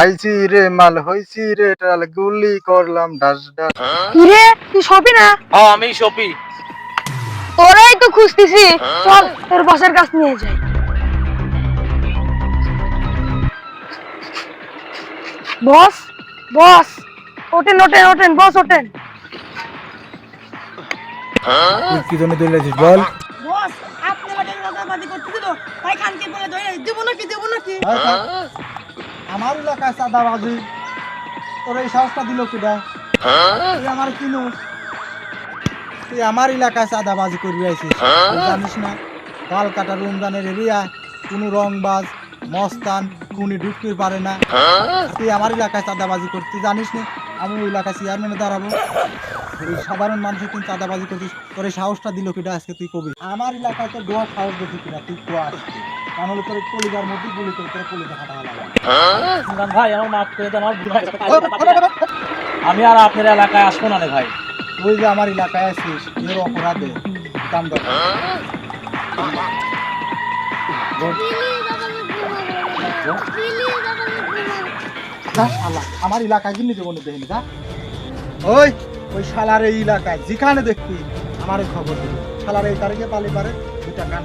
খাইছি রে মাল হইছি রে টাল গুলি করলাম ডাস ডাস। কি রে তুই সবই না? হ্যাঁ আমি শপি। তোরাই তো খুঁজতেছি, চল তোর বসের কাছ নিয়ে যাই। বস, বস, ওঠেন ওঠেন ওঠেন, বস ওঠেন। তুই কি জন্য দৌড়াইছিস বল? বস, আপনি আমাকে রোগাবাদি করতে দিল, তাই খানকে বলে ধরে দেবো নাকি দেবো নাকি? আমার এলাকায় চাঁদাবাজি তোর এই সাহসটা দিল কিনা? তুই আমার কিনু, তুই আমার এলাকায় চাঁদাবাজি করবি আইছিস, তুই জানিস না কালকাটা রমজানের এরিয়া কোনো রংবাজ মস্তান খুনি ঢুকতে পারে না। তুই আমার এলাকায় চাঁদাবাজি করতে জানিস না? আমি ওই এলাকায় চেয়ারম্যানে দাঁড়াবো, তুই সাধারণ মানুষের তুই চাঁদাবাজি করছিস, তোর এই সাহসটা দিল কিনা আজকে তুই কবি? আমার এলাকায় তোর দোয়া সাহস দেখি কিনা তুই কোয়া আসবি, তাহলে তোর কলিজার মধ্যে গুলি করে তোর কলিজা হাঁটা লাগবে। ইমরান ভাই আমার মাফ করে দেন, আমার ভুল হয়ে গেছে। আমি আর আপনার এলাকায় আসবো না রে ভাই। তুই যে আমার এলাকায় আছিস এর অপরাধে কাম দর আমার এলাকায় কিন্তু দেবো না দেখিনি যা। ওই ওই শালার এই এলাকায় যেখানে দেখবি আমার খবর দিবি, শালার এই তারিখে পালি পারে দুটা কান